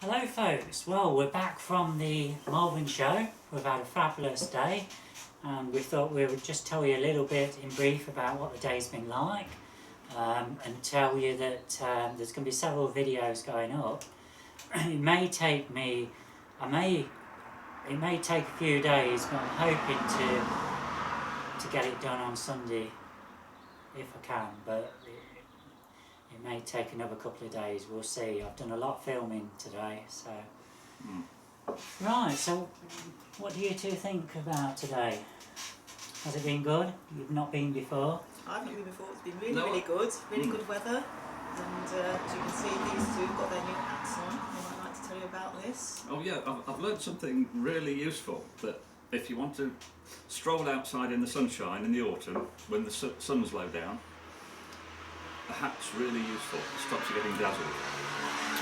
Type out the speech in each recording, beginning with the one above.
Hello folks, well we're back from the Malvern Show. We've had a fabulous day and we thought we would just tell you a little bit in brief about what the day's been like and tell you that there's going to be several videos going up. It may take me, it may take a few days, but I'm hoping to get it done on Sunday if I can, but it may take another couple of days, we'll see. I've done a lot of filming today, so... Right, so what do you two think about today? Has it been good? You've not been before? I've not been before, it's been really good, really good weather. And as you can see, these two have got their new hats on. They might like to tell you about this. Oh yeah, I've learned something really useful, that if you want to stroll outside in the sunshine in the autumn, when the sun's low down, the hat's really useful. It stops you getting dazzled.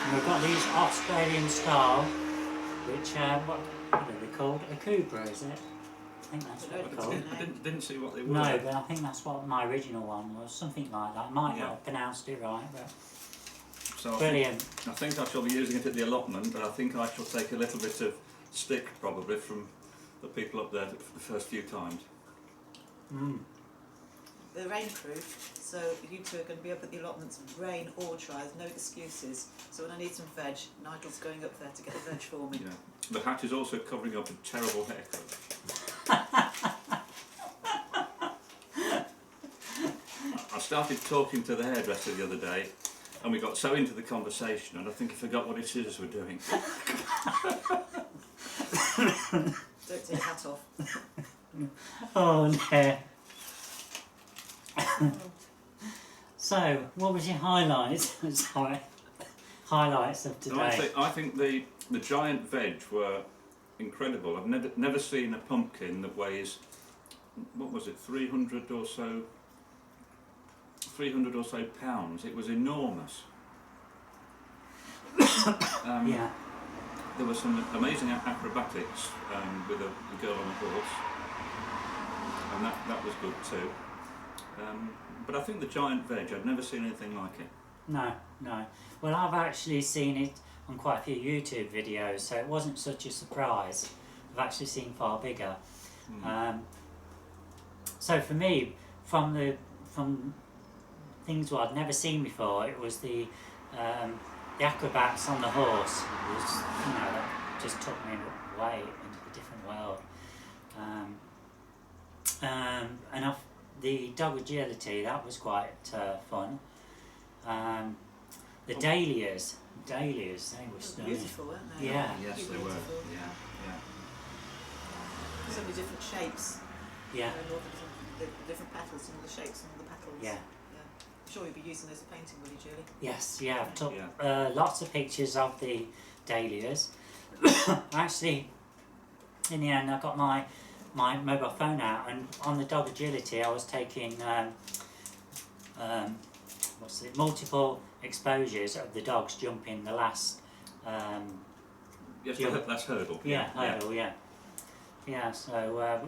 And we've got these Australian style, which, what are they called? A Cobra, is it? I think that's what they're called. I didn't see what they were. No, but I think that's what my original one was, something like that. I might not have pronounced it right, but... So brilliant. I think I shall be using it at the allotment, but I think I shall take a little bit of stick, probably, from the people up there for the first few times. They're rainproof, so you two are going to be up at the allotments, rain or dry, there's no excuses. So when I need some veg, Nigel's going up there to get the veg for me. Yeah. The hat is also covering up a terrible haircut. I started talking to the hairdresser the other day, and we got so into the conversation, and I think I forgot what his scissors were doing. Don't take your hat off. Oh no. So, what was your highlights? Sorry. Highlights of today? I think the giant veg were incredible. I've never seen a pumpkin that weighs, what was it, 300 or so pounds. It was enormous. Yeah. There were some amazing acrobatics with a girl on a horse, and that was good too. But I think the giant veg, I've never seen anything like it. No. Well, I've actually seen it on quite a few YouTube videos, so it wasn't such a surprise. I've actually seen far bigger. So for me, from things what I'd never seen before, it was the acrobats on the horse. It was, that just took me away into a different world. And the dog agility, that was quite fun. The dahlias, they were stunning. Beautiful, weren't they? Yeah. Yes, they were. Yeah. So many different shapes. Yeah. And all the different petals and all the shapes and all the petals. Yeah. I'm sure you'll be using those for painting, will you, Julie? Yes, yeah, I've took lots of pictures of the dahlias. Actually, in the end, I got my mobile phone out, and on the dog agility, I was taking multiple exposures of the dogs jumping the last. Yes, that's hurdle. Yeah, hurdle. Yeah. So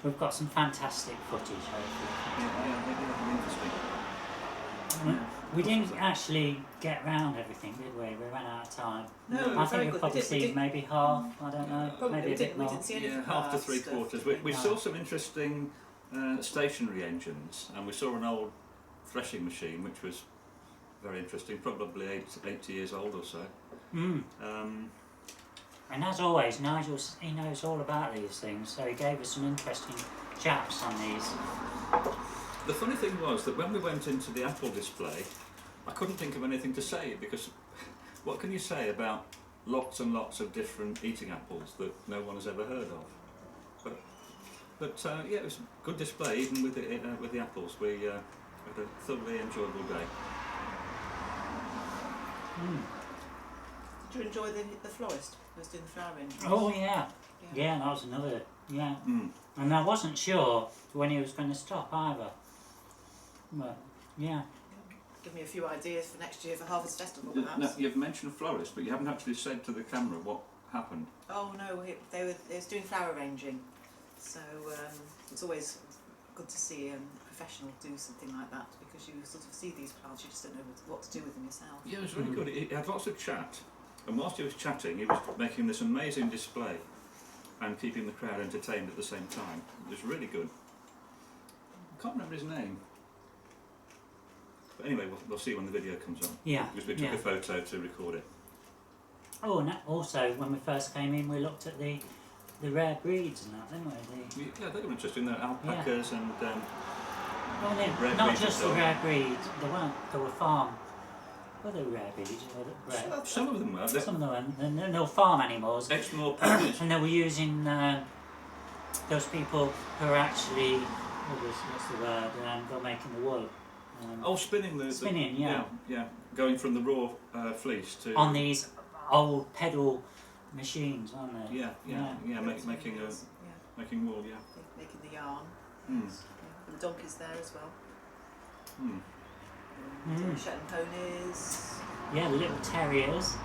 we've got some fantastic footage. Hopefully. Yeah, interesting. We didn't actually get round everything, did we? We ran out of time. No, I think we've probably seen maybe half, I don't know, Probably maybe a bit more. We didn't see anything half to three quarters. We saw some interesting stationary engines, and we saw an old threshing machine, which was very interesting, probably 80 years old or so. And as always, Nigel, he knows all about these things, so he gave us some interesting chaps on these. The funny thing was that when we went into the apple display, I couldn't think of anything to say, because what can you say about lots and lots of different eating apples that no one has ever heard of? But yeah, it was a good display, even with the apples. We had a thoroughly enjoyable day. Did you enjoy the florist who was doing the flower arrangements? Oh yeah, that was another, And I wasn't sure when he was going to stop either. But, yeah. Give me a few ideas for next year for Harvest Festival, No, perhaps. you've mentioned florist, but you haven't actually said to the camera what happened. Oh no, they was doing flower arranging, so it's always good to see a professional do something like that, because you sort of see these plants, you just don't know what to do with them yourself. Yeah, it was really good. It had lots of chat, And whilst he was chatting, he was making this amazing display and keeping the crowd entertained at the same time. It was really good. I can't remember his name. But anyway, we'll see when the video comes on. Yeah. Because we took a photo to record it. Oh, and also when we first came in, we looked at the rare breeds and that, didn't we? Yeah, they were interesting. They're alpacas and Well, rare not breeds just as the well. rare breeds. They were farm. Were they rare breeds? Or rare? Some of them were. Some of them were. They were farm animals. Exmoor ponies. And they were using those people who are actually, what's the word? They're making the wool. Spinning the Spinning, yeah, going from the raw fleece to on these old pedal machines, aren't they? making wool, yeah. Making the yarn. Mm. Yeah. And the donkeys there as well. Mm. Shetland ponies. Yeah, the little terriers.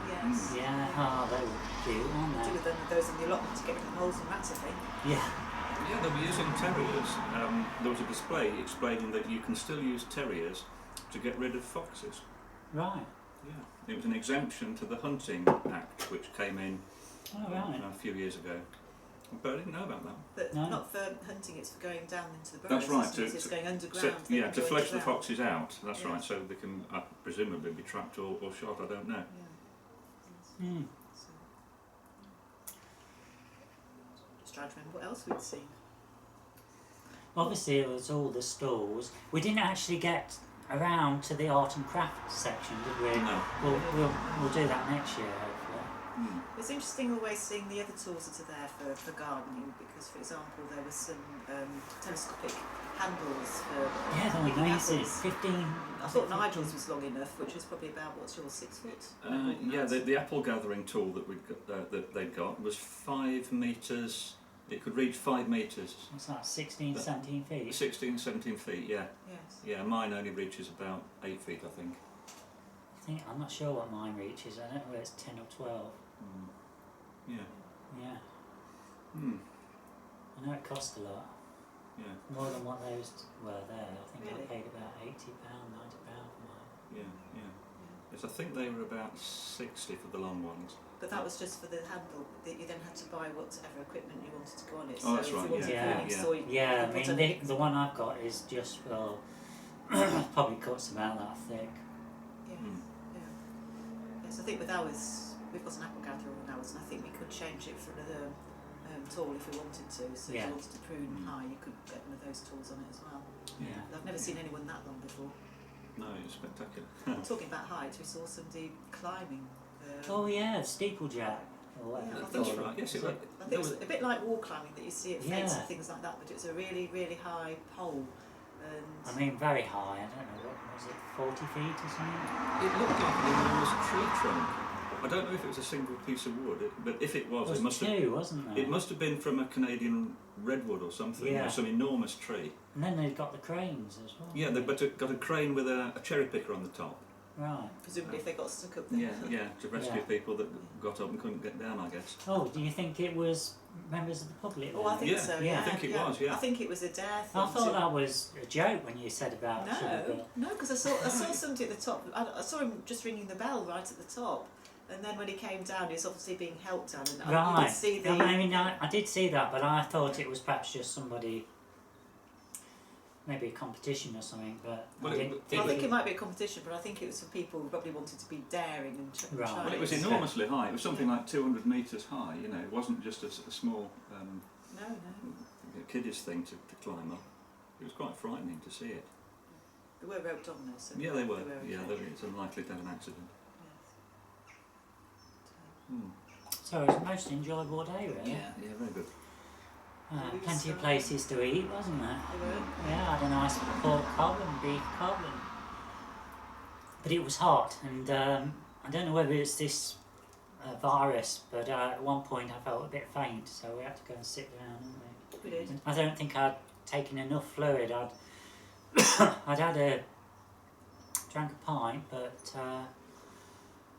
Yes. Yeah, oh, they were cute, Do weren't with them those in the allotment to get rid of holes and rats, I think. they? Yeah. Yeah, they were using terriers. There was a display explaining that you can still use terriers to get rid of foxes. Right. Yeah, it was an exemption to the Hunting Act, which came in Oh, right. a few years ago. But I didn't know about that. But No. not for hunting, it's for going down into the burrows. That's right. isn't it? It's going underground. So, they yeah, can to go flesh the underground. foxes out. That's Yeah. right. So they can presumably be trapped or shot. I don't know. Yeah. Mm. So, just trying to remember what else we'd seen. Obviously, it was all the stalls. We didn't actually get around to the art and craft section, did we? No. We'll do that next year, hopefully. Mm. It's interesting always seeing the other tools that are there for gardening because, for example, there were some telescopic handles for Yeah, they're picking amazing. apples. 15. I thought Nigel's was long enough, which was probably about, what's yours, 6 foot? Yeah, the apple gathering tool that that they'd got was 5 metres. It could reach 5 metres. What's that? 16, 17 feet. 16, 17 feet. Yeah, Yes. yeah. Mine only reaches about 8 feet, I think. I'm not sure what mine reaches. I don't know whether it's 10 or 12. Mm. Yeah. Yeah. Hmm. I know it cost a lot. Yeah. More than what those were there. I think Really? I paid about £80, £90 for mine. Yeah. Yeah. Yes, I think they were about 60 for the long ones. But that was just for the handle, that you then had to buy whatever equipment you wanted to go on it. Oh, that's so if right, you wanted yeah. pruning Yeah. soil, Yeah, I you put mean, on the one I've got is just for probably cuts about that thick. Yes, Mm. yeah. Yes, I think with ours, we've got an apple gatherer on ours, and I think we could change it for another tool if we wanted to. So if Yeah. you wanted to prune Mm. high, you could get one of those tools on it as well. Yeah. I've never seen anyone that long before. No, it's spectacular. Talking about height, we saw somebody climbing. Oh yeah, steeplejack. Or whatever Yeah, I it's think That's called. right. Yes, it Is was. I think it's a bit like wall climbing that you see at fence Yeah. and things like that, but it's a really, really high pole. And I mean, very high. I don't know, what was it, 40 feet or something? It looked like an enormous tree trunk. I don't know if it was a single piece of wood, but if it was, There it must was have. two, wasn't there? It must have been from a Canadian redwood or something. Yeah. Some enormous tree. And then they've got the cranes as well. Yeah, haven't but it got a crane with a cherry picker on the top. Right. presumably if they got stuck up there. Yeah, yeah, to rescue Yeah. people that got up and couldn't get down, I guess. Oh, do you think it was members of the public? Oh, I then? think Yeah, so. yeah, Yeah, I think it was, yeah. I think it was a dare thing. I thought to- that was a joke when you said about sugar. No, because I saw somebody at the top. I saw him just ringing the bell right at the top, and then when he came down, he was obviously being helped down, and you Right. could see the. I mean, I did see that, but I thought it was perhaps just somebody, maybe a competition or something. But Well, I didn't I think it might be a competition, but I think it was for people who probably wanted to be daring and Right. try. Well, it was it. enormously high. It was something like 200 metres high. You know, it wasn't just a small No. kiddies thing to climb up. It was quite frightening to see it. They were roped on though, so. Yeah, they were. Yeah, okay. it's unlikely to have an accident. Yes. Hmm. So it was a most enjoyable day, really. Yeah, very good. Plenty of places to eat, wasn't there? They were. Yeah, I had a nice pork cob and beef cob, but it was hot, and I don't know whether it's this virus, but at one point I felt a bit faint, so we had to go and sit down, didn't we? We did. I don't think I'd taken enough fluid. I'd drank a pint, but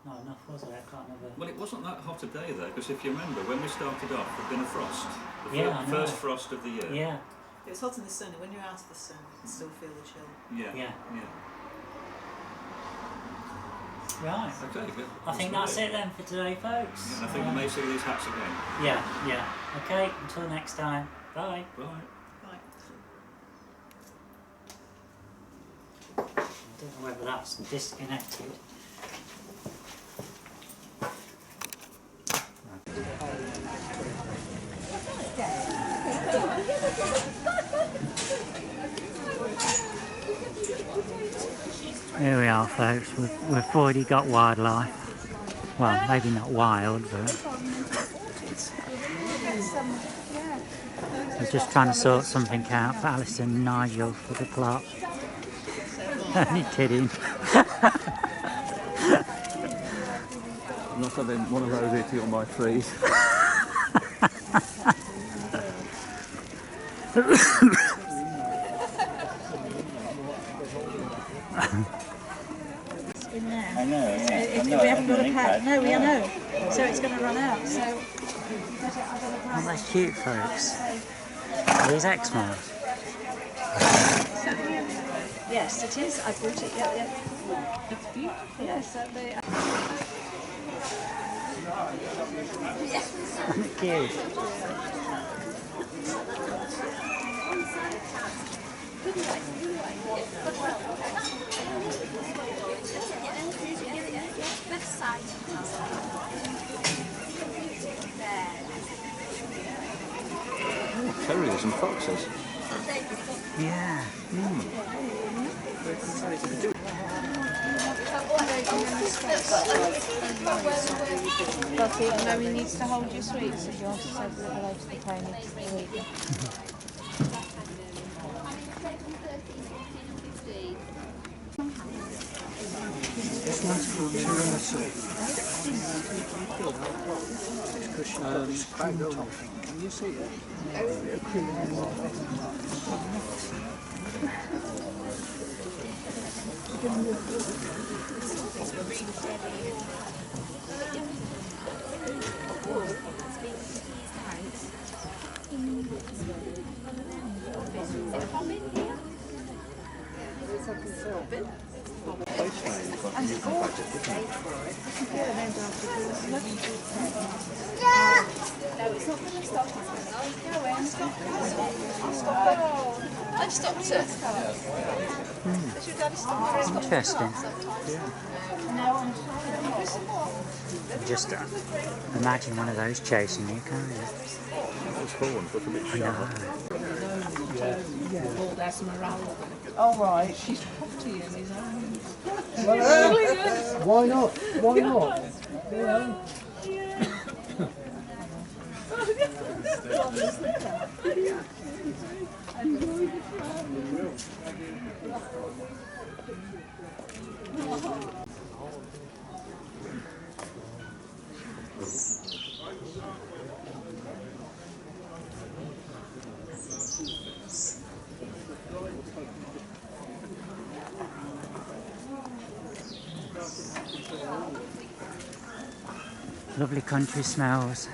not enough, was it? I can't remember. Well, it wasn't that hot a day though, because if you remember, when we started off, there'd been a frost. The Yeah, I know. first frost of the year. Yeah, It was hot in the sun, and when you're out of the sun, you can still feel the chill. Yeah. yeah. Yeah. Right. Okay, good. I think that's it then for today, folks. Yeah, and I think we may see these hats again. Yeah. Okay, until next time. Bye. Bye. Right. I don't know whether that's disconnected. Here we are, folks. We've already got wildlife. Well, maybe not wild, but we're just trying to sort something out for Alison and Nigel for the plot. Only kidding. I'm not having one of those eating on my trees. In there. I know, yeah. We haven't got a pack. No, we know. So it's going to run out. So. Aren't they cute, folks? Are these Exmos? Yes, it is. I bought it. Yeah. It's beautiful. Yes, they. Aren't they cute? Terriers and foxes. Yeah. But even though he needs to hold your sweets, if you want to say hello to the pony. Can you see it? I've stopped it. Interesting. Just imagine one of those chasing you, can't you? Those horns look a bit I know. All right. She's potty in his arms. Why not? Why not? Lovely country smells.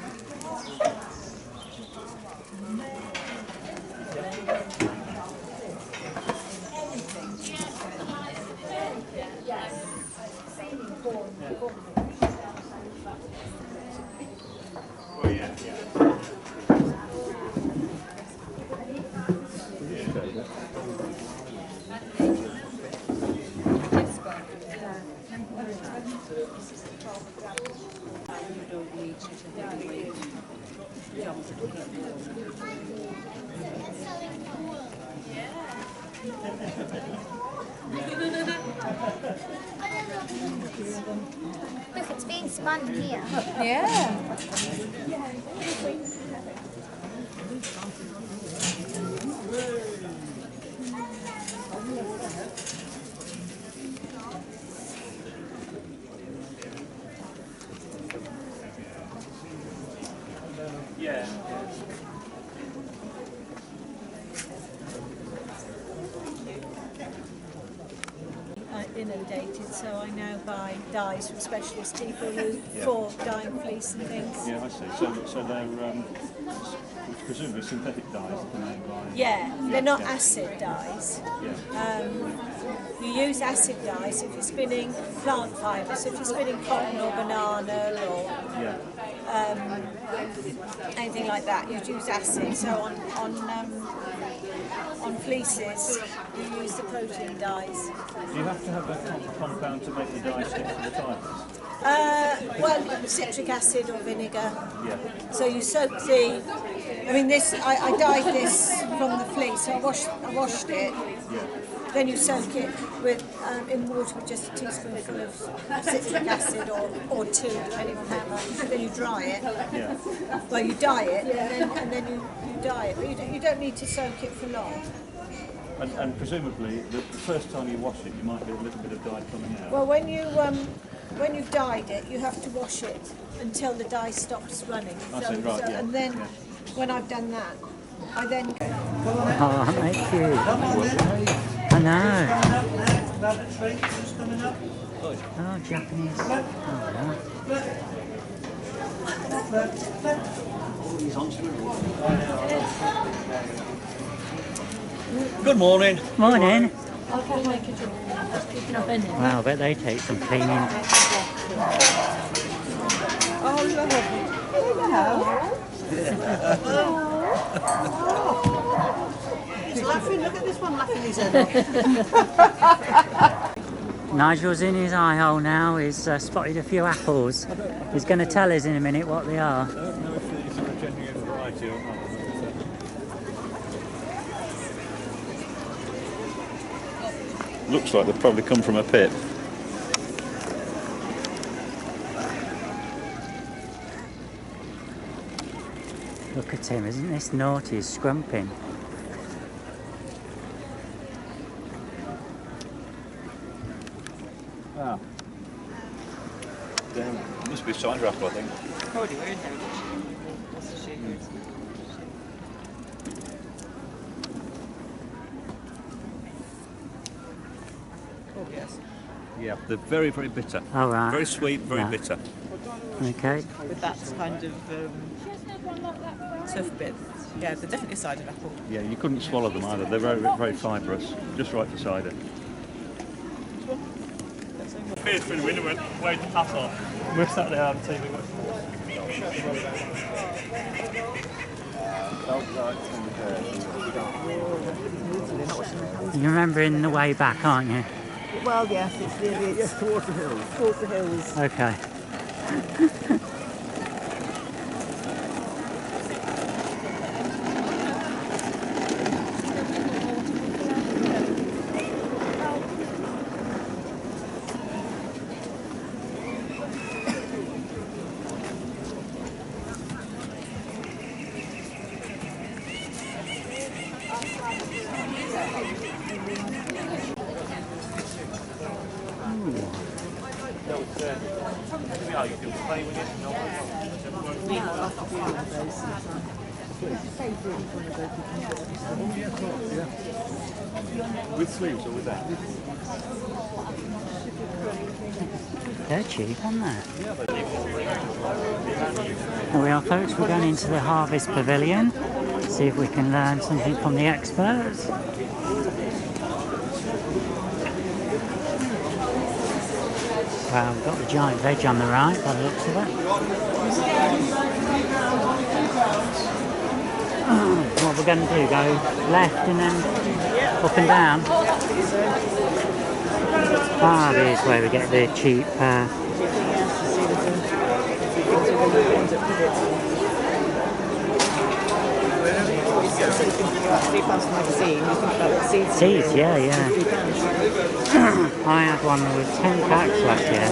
Look, it's being spun here. Yeah. Inundated so I now buy dyes from specialist people who for dyeing fleece and things. Yeah, I see. So they're presumably synthetic dyes that are made by... Yeah, they're not acid dyes. Yeah. You use acid dyes if you're spinning plant fibres, so if you're spinning cotton or banana or Yeah. anything like that, you'd use acid. So on fleeces, you use the protein dyes. Do you have to have that compound to make the dye stick to the fibres? Well, citric acid or vinegar. Yeah. So you soak the. I mean, this. I dyed this from the fleece. So I washed it. Yeah. Then you soak it with in water with just a teaspoonful of citric acid or two, depending on how much. Then you dry it. Yeah. Well, you dye it, and then you dye it. But you don't need to soak it for long. And presumably, the first time you wash it, you might get a little bit of dye coming out. Well, when you've dyed it, you have to wash it until the dye stops running. I see, right, yeah. And then, when I've done that, I then go. Oh, aren't they cute? I know. Oh, Japanese. Good morning. Morning. I'll make a drink. Not in it. Wow, I bet they take some cleaning. Oh, lovely. He's laughing. Look at this one laughing his head off. Nigel's in his eye hole now. He's spotted a few apples. He's going to tell us in a minute what they are. I don't know if it's a genuine variety or not. Looks like they've probably come from a pit. Look at him, isn't this naughty? He's scrumping. Ah. Must be cider apple, I think. Already we're in there. What's the shape? Oh, yes. Yeah, they're very, very bitter. All right. Very sweet, very Yeah. bitter. Okay. With that kind of tough bit. Yeah, they're definitely cider apple. Yeah, you couldn't swallow them either. They're very, very fibrous. Just right for cider. Fears for the winter went way to pass off. We're sat there on TV. You're remembering the way back, aren't you? Well, yes, it's really towards the hills. Towards the hills. Okay. With sleeves or without? They're cheap, aren't they? Here we are, folks. We're going into the Harvest Pavilion. See if we can learn something from the experts. Wow, we've got the giant veg on the right by the looks of it. What we're going to do, go left and then up and down. Ah, here's where we get the cheap seeds, yeah. I had one with 10 packs last year.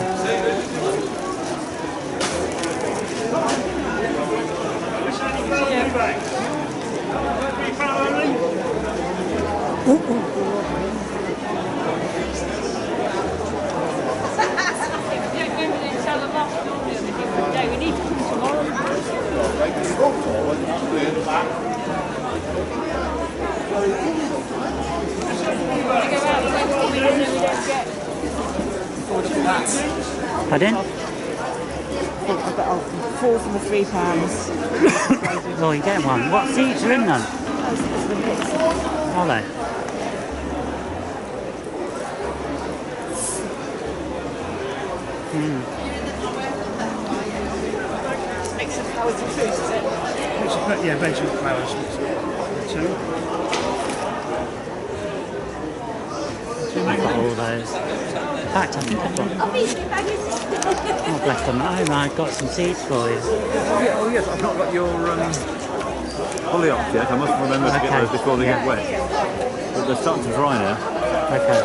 We need to come tomorrow. Pardon? I've got 4 for the £3. Oh, you get one. What seeds are in them? Are they? Mix of flowers and fruits, is it? Yeah, veg and flowers. Two. I've got all those. In fact, I think I've got... Oh, bless them. Oh, I've got some seeds for you. Oh yes, I've not got your polyop yet. I must remember to get those before they get wet. But they're starting to dry now. Okay.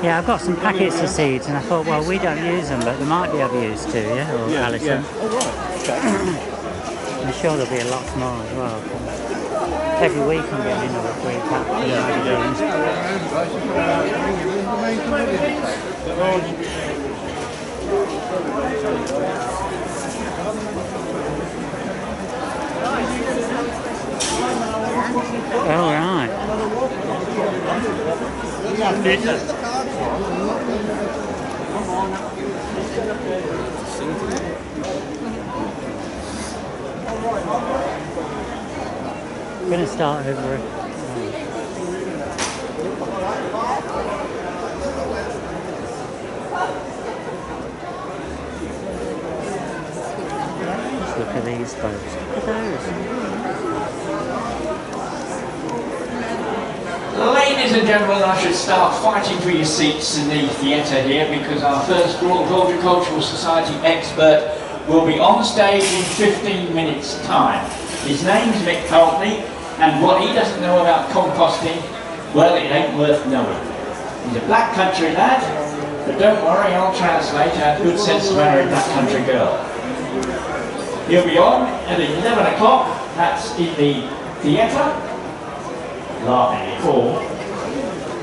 Yeah, I've got some packets of seeds, and I thought, well, we don't use them, but they might be of use to you, or Alison. Oh right. Okay. I'm sure there'll be a lot more as well. Every week I'm getting another 3 pack. All right. I'm going to start over. Let's look at these folks. Look at those. Ladies and gentlemen, I should start fighting for your seats in the theatre here because our first Royal Horticultural Society expert will be on stage in 15 minutes' time. His name's Mick Coultney, and what he doesn't know about composting, well, it ain't worth knowing. He's a black country lad, but don't worry, I'll translate our good sense of married black country girl. He'll be on at 11 o'clock, that's in the theatre, laughing before,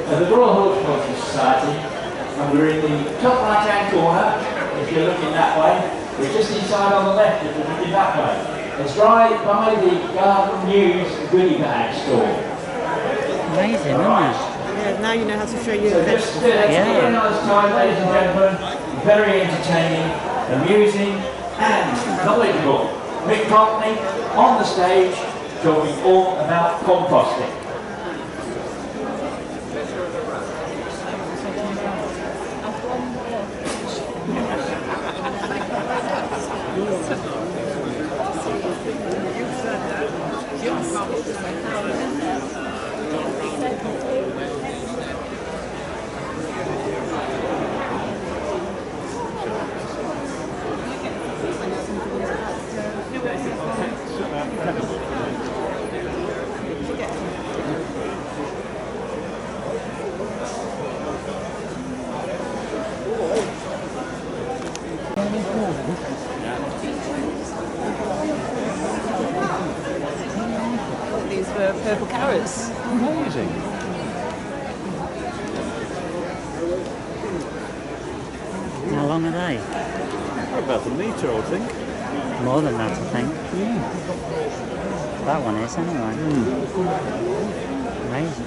at the Royal Horticultural Society, and we're in the top right hand corner, if you're looking that way. We're just inside on the left if you're looking that way. It's right by the Garden News goodie bag store. Amazing, isn't it? Yeah, now you know how to show you So the just vegetables. a very nice time, ladies and gentlemen. Very entertaining, amusing and knowledgeable. Mick Coultney on the stage talking all about composting. These were purple carrots. Amazing. How long are they? About a metre, I think. More than that, I think. That one is, anyway. Amazing.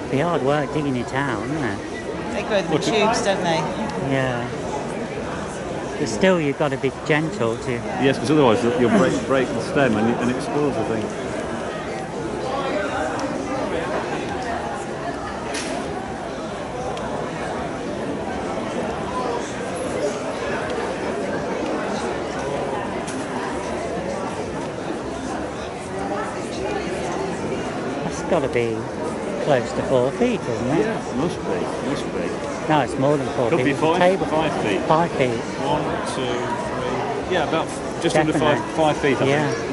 Be hard work digging it out, isn't it? They grow them in tubes, don't they? Yeah. But still, you've got to be gentle to... Yes, because otherwise you'll break the stem and it spills, I think. That's got to be close to 4 feet, isn't it? Yeah, must be. No, it's more than 4 Could feet. be It's a 5 table. 5 feet. 5 feet. 1, 2, 3. Yeah, about just under Definitely. 5 feet, I Yeah. think.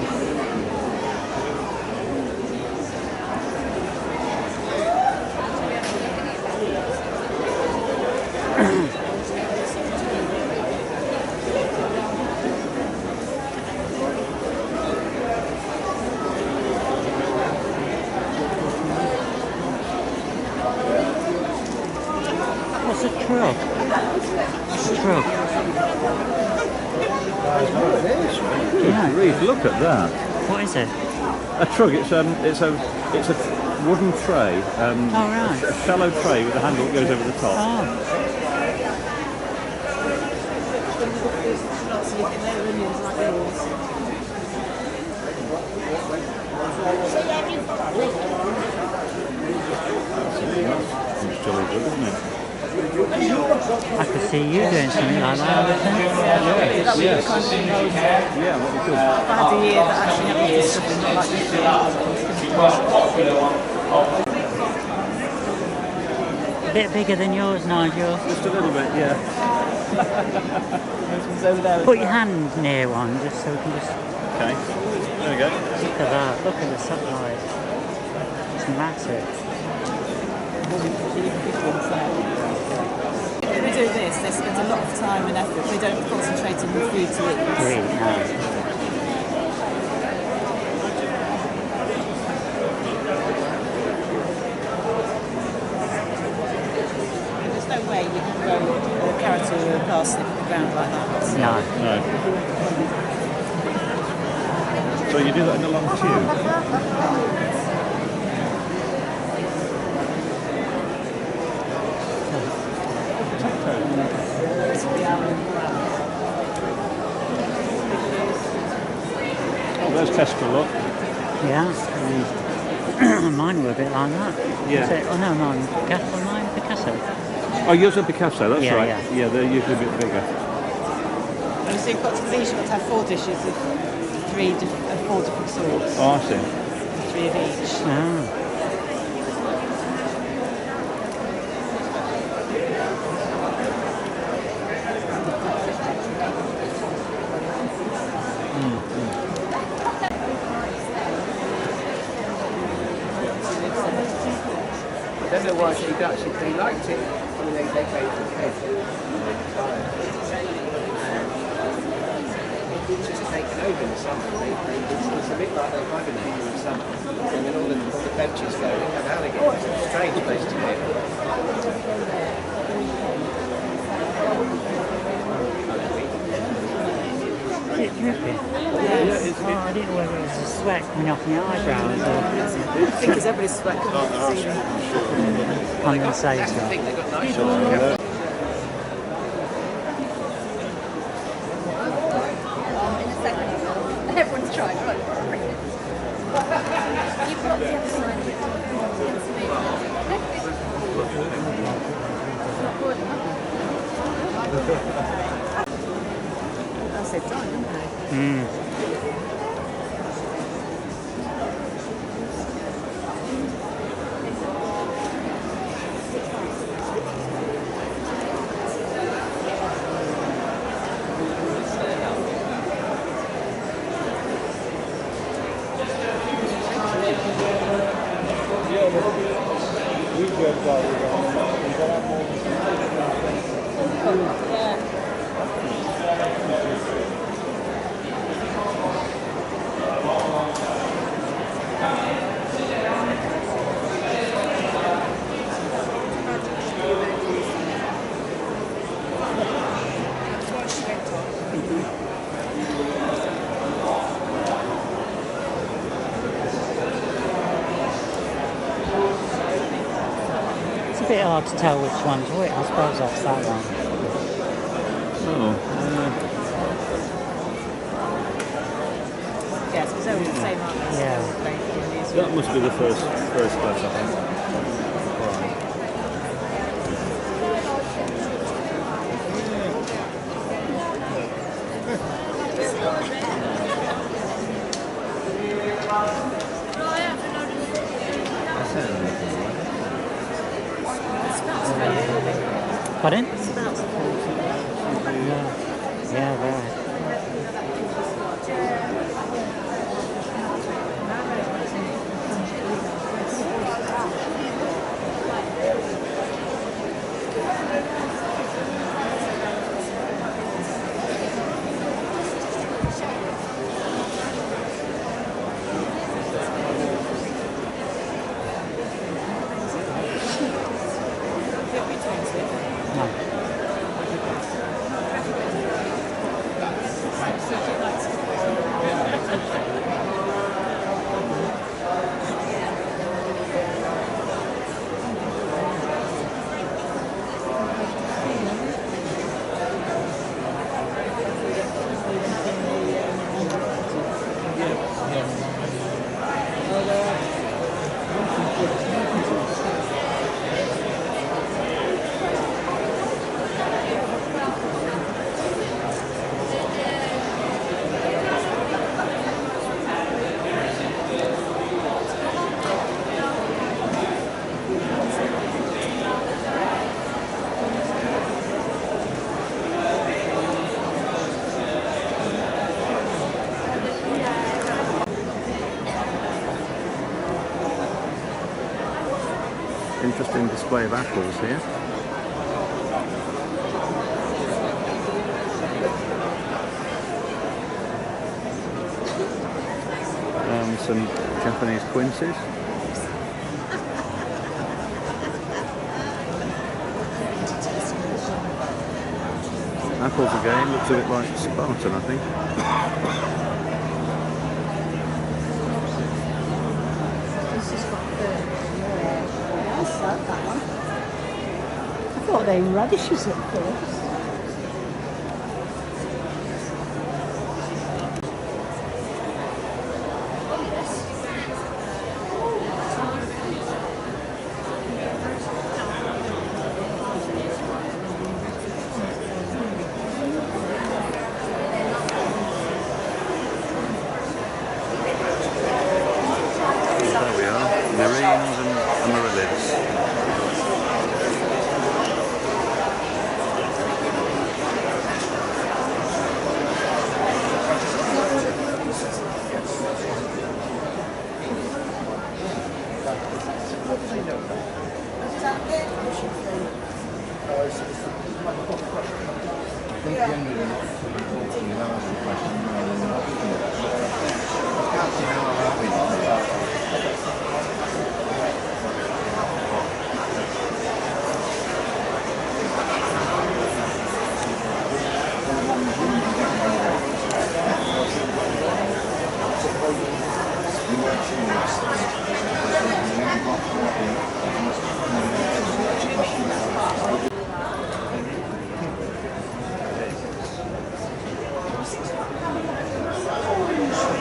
What's a trug? Trug. Yeah. Reeve, look at that. What is it? A trug. It's a wooden tray. Oh, right. A shallow tray with a handle that goes over the top. Oh. lots of little onions like yours. It's jolly good, isn't it? I could see you doing something like that. Yeah, what we could. I had a year that actually had lots of stuff in it, like this. A bit bigger than yours, Nigel. Just a little bit, yeah. Put your hand near one, just so we can just... Okay, there we go. Look at that, look at the sunlight. It's massive. If we do this, they spend a lot of time and effort. They don't concentrate on the food to eat. Great, no. There's no way you can grow a carrot or a parsnip in the ground like that. No. No. So you do that in a long tube? Oh, there's Kestrel, look. Yeah. Mine were a bit like that. Yeah. Oh no, mine Picasso. Oh, yours are Picasso, that's Yeah, right. yeah. Yeah, they're usually a bit bigger. And so you've got to these, you've got to have 4 dishes of 4 different sorts. Oh, I see. 3 of each. Ah. I don't know why they actually they liked it. I mean, they paid for it. It's just taken over in the summer. It's a bit like they hibernate in the summer, and then all the benches go. They have alligators. It's a strange place to live. Is it dripping? Yes. Oh, I didn't know whether it was the sweat coming off my eyebrows or... I think it's everybody's sweat coming off the ceiling. Condensator. That's the thing. They've got nice. Everyone's trying, right? You've got the other side of it. That's it done, isn't it? It's a bit hard to tell which one's which. I suppose that's that one. Yes, it's only the same art. Yeah. That must be the first class, I think. Pardon? Yeah, right. display of apples here. Some Japanese quinces. Apples again, looks a bit like Spartan, I think. I thought they were radishes at first.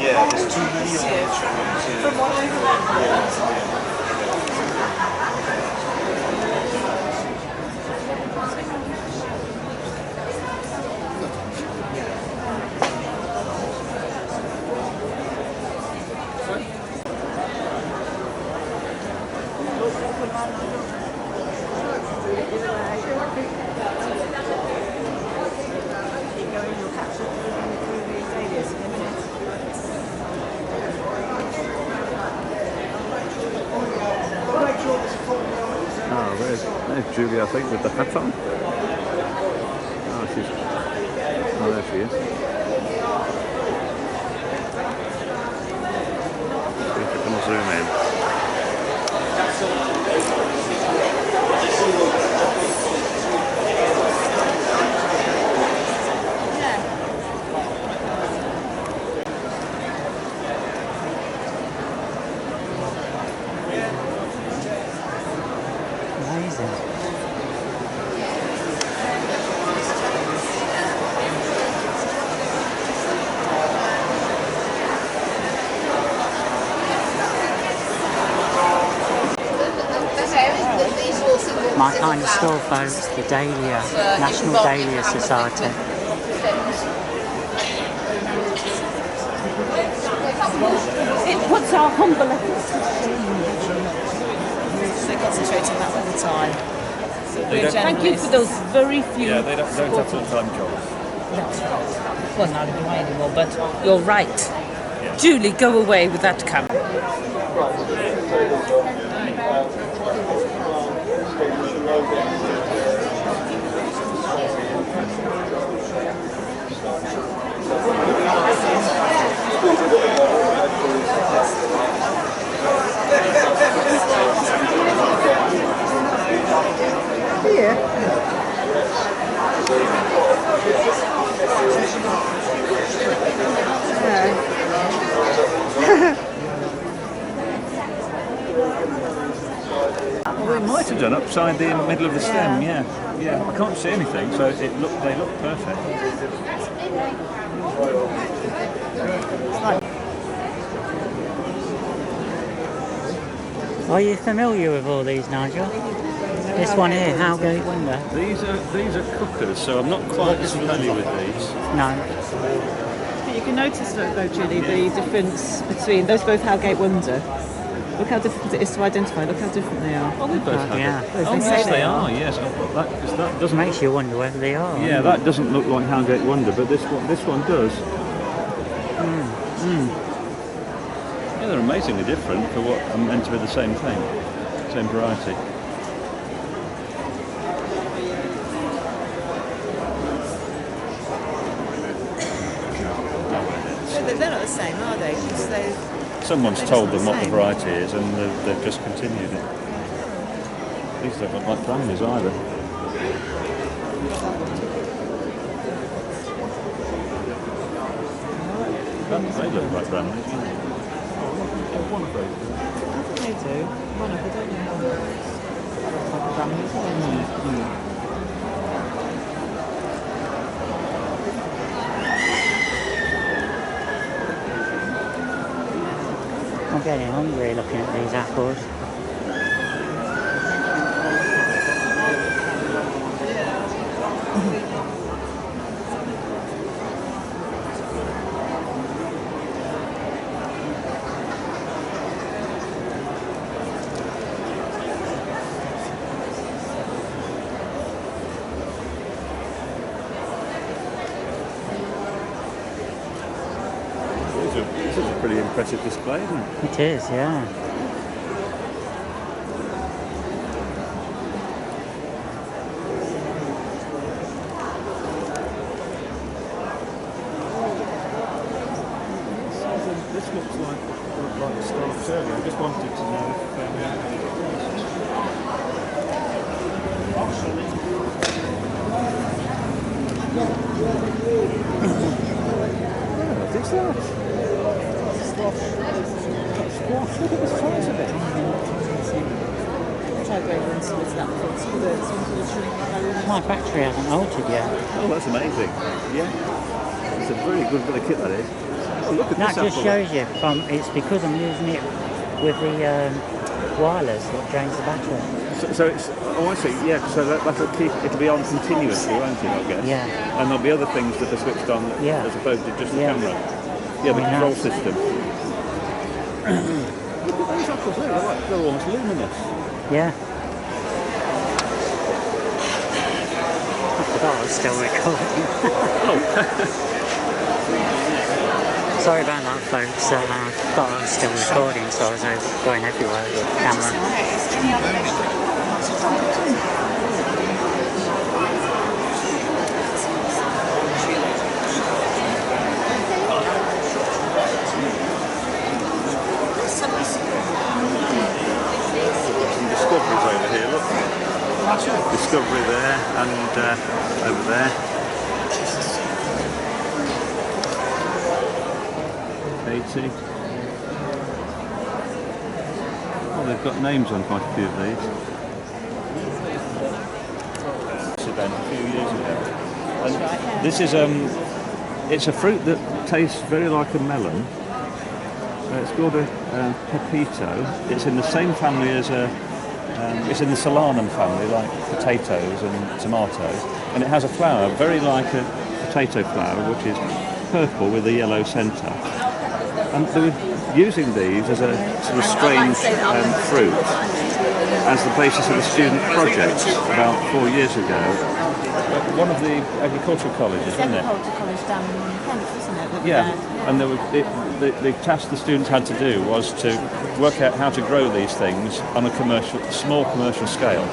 Yeah, there's too many There's Julie, I think, with the hat on. Oh, there she is. See if we can zoom in. My kind of store, folks, the Dahlia, National Dahlia Society. It puts our humble efforts to They concentrate on that all the time. So thank you for those very few. Yeah, they don't have full-time jobs. That's right. Well, neither do I anymore, but you're right. Yeah. Julie, go away with that camera. Well, they might have done upside the middle of the stem, yeah. I can't see anything, so they look perfect. Are you familiar with all these, Nigel? This one here, Howgate window. These are cookers, so I'm not quite as familiar with these. No. But you can notice, though, Julie, the difference between those both Howgate window. Look how difficult it is to identify. Look how different they are. Oh, they both have yeah. Oh, yes, they are. Yes, that doesn't. Makes you wonder whether they are. Yeah, that doesn't look like Howgate Wonder, but this one does. Yeah, they're amazingly different for what are meant to be the same thing, same variety. they're not the same, are they? 'Cause Someone's told them what the variety is, and they've just continued it. These don't look like brownies either. They look like brownies. One of those. They do. One of them, don't they? I'm getting hungry looking at these apples. This is a pretty impressive display, isn't it? It is, yeah. This looks like a staff survey. I just wanted to know what is that? Squash. Look at the size of it. Try going into that My battery hasn't altered yet. Oh, that's amazing. Yeah. It's a very good bit of kit, that is. Oh, look at That this just apple. shows you it's because I'm using it with the wireless that drains the battery. So it's, oh I see, yeah, so that'll keep, it'll be on continuously, won't it, I guess? Yeah. And there'll be other things that are switched on as opposed to just the camera. Yeah, the control system. Look at those apples there, they're almost luminous. Yeah. I forgot I was still recording. Sorry about that, folks. I thought I was still recording, so I was going everywhere with the camera. Some discoveries over here, look. Discovery there and over there. 80. Oh, they've got names on quite a few of these. This event a few years ago. And this is it's a fruit that tastes very like a melon. It's called a pepito. It's in the same family as it's in the solanum family, like potatoes and tomatoes, and it has a flower very like a potato flower, which is purple with a yellow centre. And they were using these as a sort of strange fruit as the basis of a student project about 4 years ago. One of the agricultural colleges, wasn't it? Agricultural college down in Kent, wasn't it? Yeah, and the task the students had to do was to work out how to grow these things on a small commercial scale.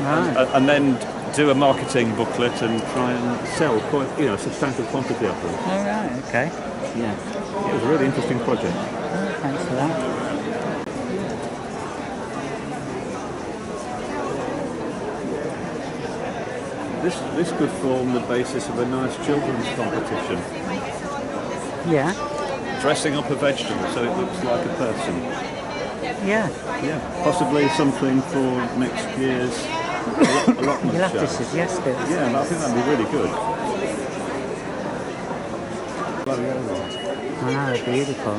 Right. And then do a marketing booklet and try and sell quite, a substantial quantity of them. All right, okay. Yeah, it was a really interesting project. Oh, thanks for that. This could form the basis of a nice children's competition. Yeah. Dressing up a vegetable so it looks like a person. Yeah. Yeah, possibly something for next year's allotment You'll have show. to suggest it. Yeah, I think that'd be really good. I know, they're beautiful.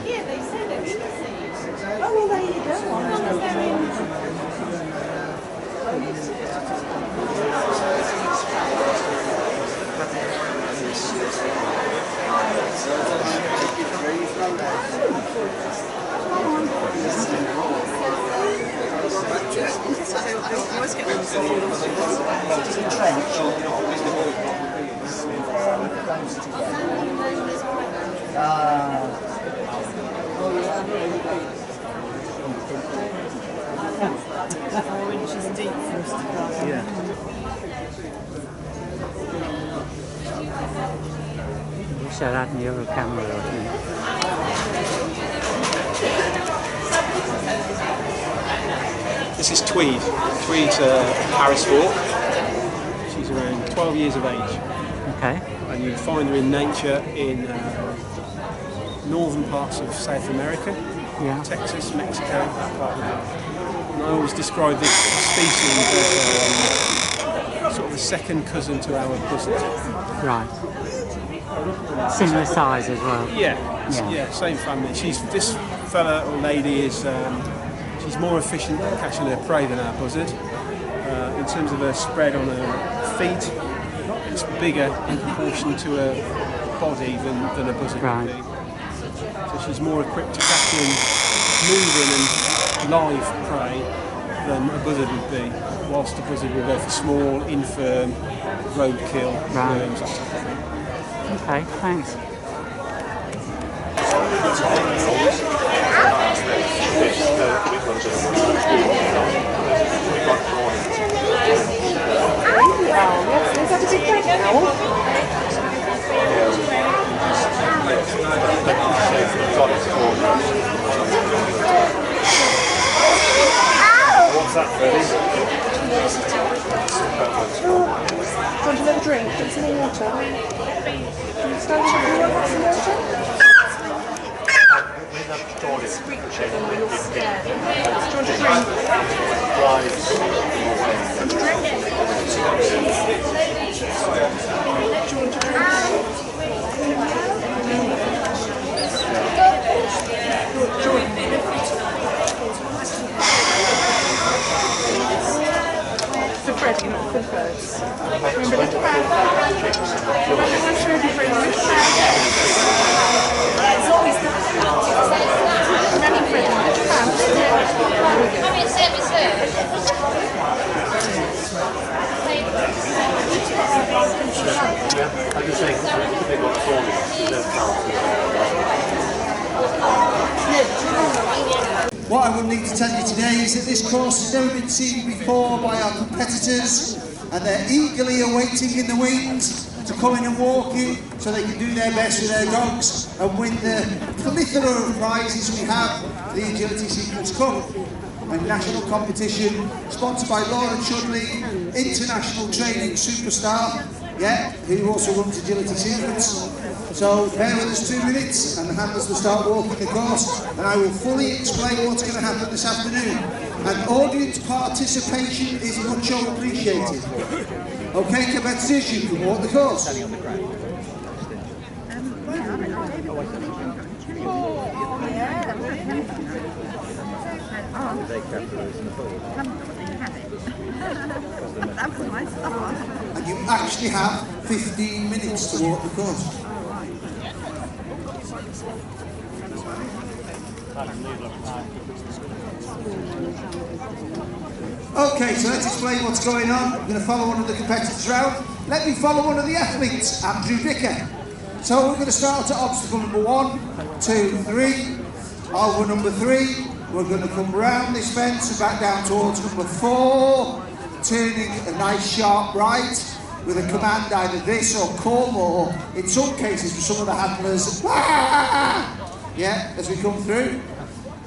show that in the other camera, I think. This is Tweed. Tweed's Paris Hawk. She's around 12 years of age. Okay. And you find her in nature in northern parts of South America, Texas, Mexico, that part of it. And I always describe this species as sort of a second cousin to our buzzard. Right. Similar size as well. Yeah, same family. This fella or lady is she's more efficient at catching her prey than our buzzard. In terms of her spread on her feet, it's bigger in proportion to her body than a buzzard would be. So she's more equipped to catching moving and live prey than a buzzard would be, whilst a buzzard will go for small, infirm, roadkill, worms, that type of thing. Okay, thanks. What's that, Freddie? Do you want another drink? Drink some more water. Stand up, you want some water? We have toilet check. Do you want a drink? For Freddie, not for birds. Remember the crowd? What I would need to tell you today is that this course has never been seen before by our competitors, and they're eagerly awaiting in the wings to come in and walk in so they can do their best with their dogs and win the plethora of prizes we have for the Agility Secrets Cup. A national competition sponsored by Laura Chudley, international training superstar, who also runs Agility Secrets. So bear with us 2 minutes and the handlers will start walking the course, and I will fully explain what's going to happen this afternoon. And audience participation is much appreciated. Okay, competitors, you can walk the course. And you actually have 15 minutes to walk the course. Okay, so let's explain what's going on. I'm going to follow one of the competitors round. Let me follow one of the athletes, Andrew Dicker. So we're going to start at obstacle number 1, 2, 3. Over number 3, we're going to come round this fence and back down towards number 4, turning a nice sharp right with a command either this or come, or in some cases for some of the handlers, as we come through.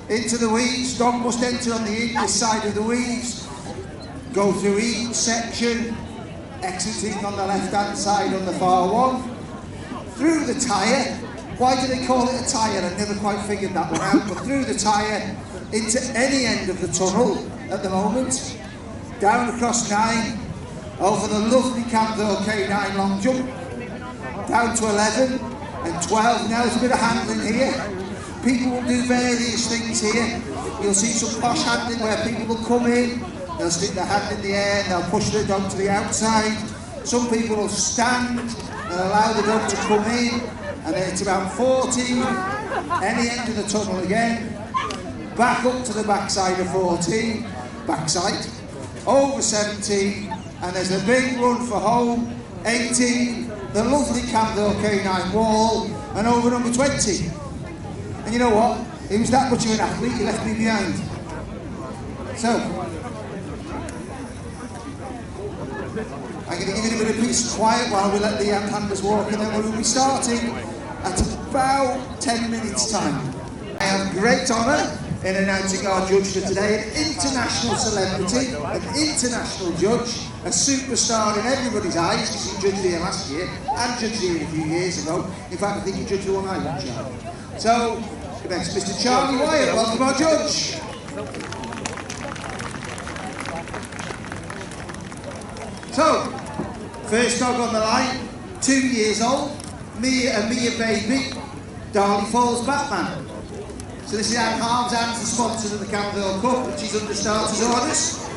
Into the weeds, dog must enter on the this side of the weeds, go through each section, exiting on the left hand side on the far one, through the tyre. Why do they call it a tyre? I never quite figured that one out, but through the tyre, into any end of the tunnel at the moment, down across 9, over the lovely Camden K9 long jump, down to 11 and 12. Now there's a bit of handling here. People will do various things here. You'll see some posh handling where people will come in, they'll stick their hand in the air and they'll push their dog to the outside. Some people will stand and allow the dog to come in, and then it's about 14, any end of the tunnel again, back up to the backside of 14, backside, over 17, and there's a big run for home, 18, the lovely Camden K9 wall, and over number 20. And you know what? He was that much of an athlete, he left me behind. So, I'm going to give you a bit of peace and quiet while we let the handlers walk, and then we'll be starting at about 10 minutes time. I have great honour in announcing our judge for today, an international celebrity, an international judge, a superstar in everybody's eyes, because he judged here last year and judged here a few years ago. In fact, I think he judged the one I won, Charlie. So, next, Mr. Charlie Wyatt, welcome our judge. So, first dog on the line, 2 years old, Mia baby, Darley Falls Batman. So this is Anne Harms, Anne's the sponsor of the Canville Cup, and she's under starters orders.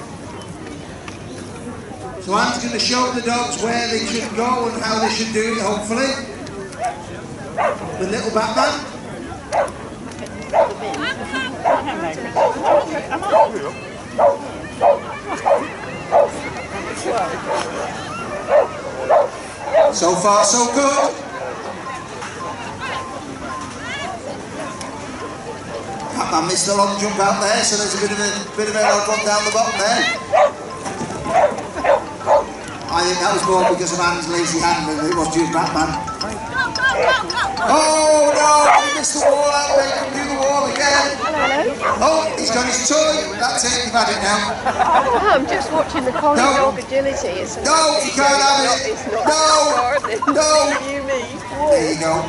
So Anne's going to show the dogs where they should go and how they should do it, hopefully. With little Batman. So far, so good. Batman missed the long jump out there, so there's a bit of an odd one down the bottom there. I think that was more because of Anne's lazy hand than it was due to Batman. Oh no! He missed the wall out there, couldn't do the wall again. Oh, he's got his toy. That's it, you've had it now. Oh, I'm just watching the collie dog agility. It's no, you can't have it. No. There you go.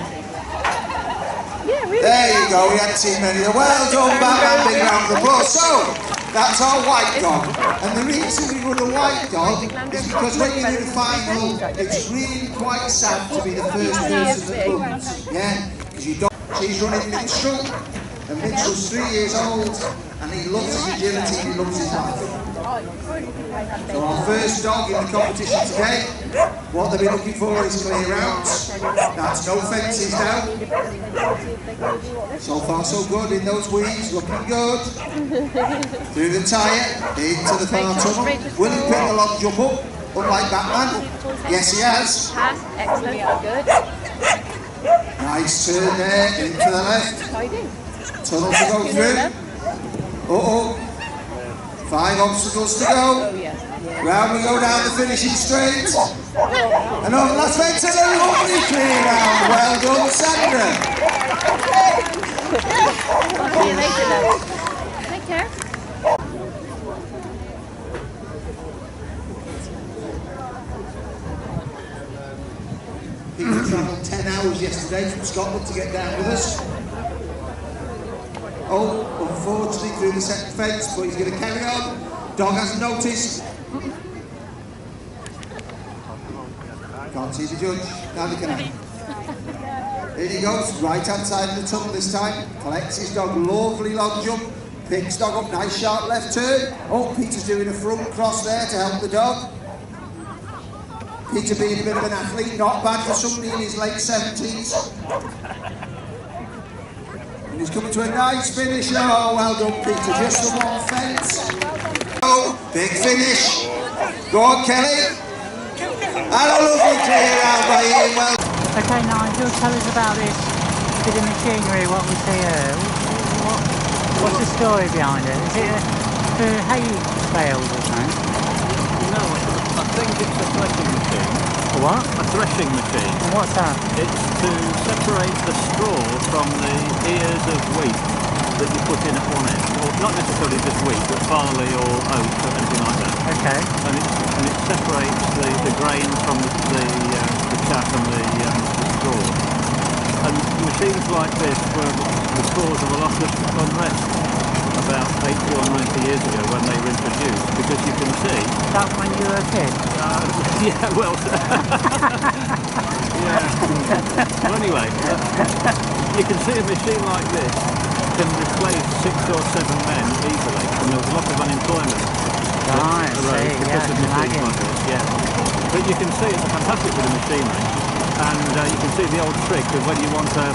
Yeah, really. There you go, we hadn't seen many. Well done, Batman, big round of applause. So, that's our white dog. And the reason we run a white dog is because when you're in a final, it's really quite sad to be the first person that runs. Yeah, because you don't. She's running Mitchell, and Mitchell's 3 years old, and he loves his agility, he loves his life. So our first dog in the competition today, what they'll be looking for is clear rounds. That's no fences down. So far so good in those weeds, looking good. Through the tyre, into the far tunnel. Will he pick the long jump up, unlike Batman? Yes, he has. Excellent, good. Nice turn there, into the left. Tunnel to go through. Uh-oh. 5 obstacles to go. Round we go down the finishing straight. And on the last fence, and a lovely clear round. Well done, Sandra. See you later then. Take care. People travelled 10 hours yesterday from Scotland to get down with us. Oh, unfortunately through the second fence, but he's going to carry on. Dog hasn't noticed. Can't see the judge. Now they can have. Here he goes, right hand side of the tunnel this time. Collects his dog, lovely long jump. Picks dog up, nice sharp left turn. Oh, Peter's doing a front cross there to help the dog. Peter being a bit of an athlete, not bad for somebody in his late 70s. And he's coming to a nice finish. Oh, well done, Peter. Just the one fence. Oh, big finish. Go on, Kelly. And a lovely clear out by Ian. Well. Okay, Nigel, tell us about this bit of machinery, what we see here. What's the story behind it? Is it for hay bales or something? No, I think it's a threshing machine. A what? A threshing machine. And what's that? It's to separate the straw from the ears of wheat that you put in at one end. Or not necessarily just wheat, but barley or oat or anything like that. Okay. And it separates the grain from the chaff and the straw. And machines like this were the cause of a lot of unrest about 80 or 90 years ago when they were introduced, because you can see... That when you were a kid? Yeah, well... yeah. Well, anyway, you can see a machine like this can replace 6 or 7 men easily, and there was a lot of unemployment because of machines like this, yeah. But you can see it's a fantastic bit of machinery, and you can see the old trick of when you want a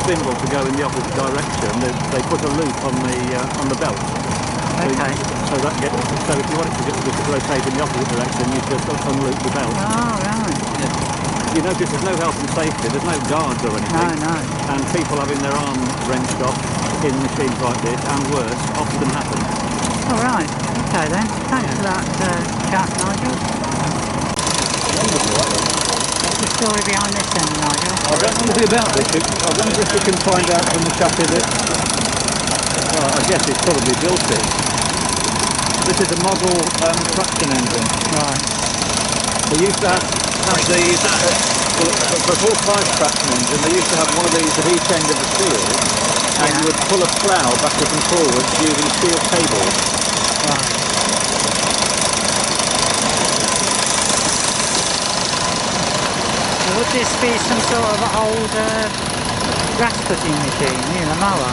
spindle to go in the opposite direction, they put a loop on the belt. Okay. So if you want it to rotate in the opposite direction, you just unloop the belt. Oh, right. Yeah. You notice there's no health and safety, there's no guards or anything. No. And people having their arm wrenched off in machines like this, and worse, often happen. All right. Okay then. Thanks for that chat, Nigel. the story behind this then, Nigel? I don't know anything about this. I wonder if we can find out from the chap that, well, I guess he's probably built it. This is a model traction engine. Right. They used to have these, for a horse-sized traction engine, they used to have one of these at each end of the field, and you would pull a plough backwards and forwards using steel cables. Right. Would this be some sort of old grass cutting machine, you know, mower?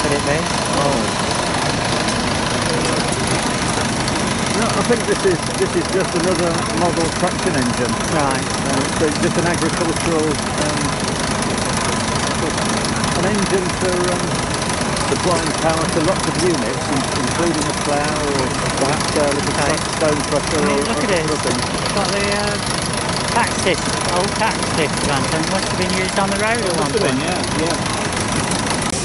Could it be? Oh. No, I think this is just another model traction engine. Right. So it's just an agricultural an engine for supplying power to lots of units, including a plough or perhaps a little stone crusher or look at it. something. It's got the old tax disc lantern. Must have been used on the road at one point. Yeah.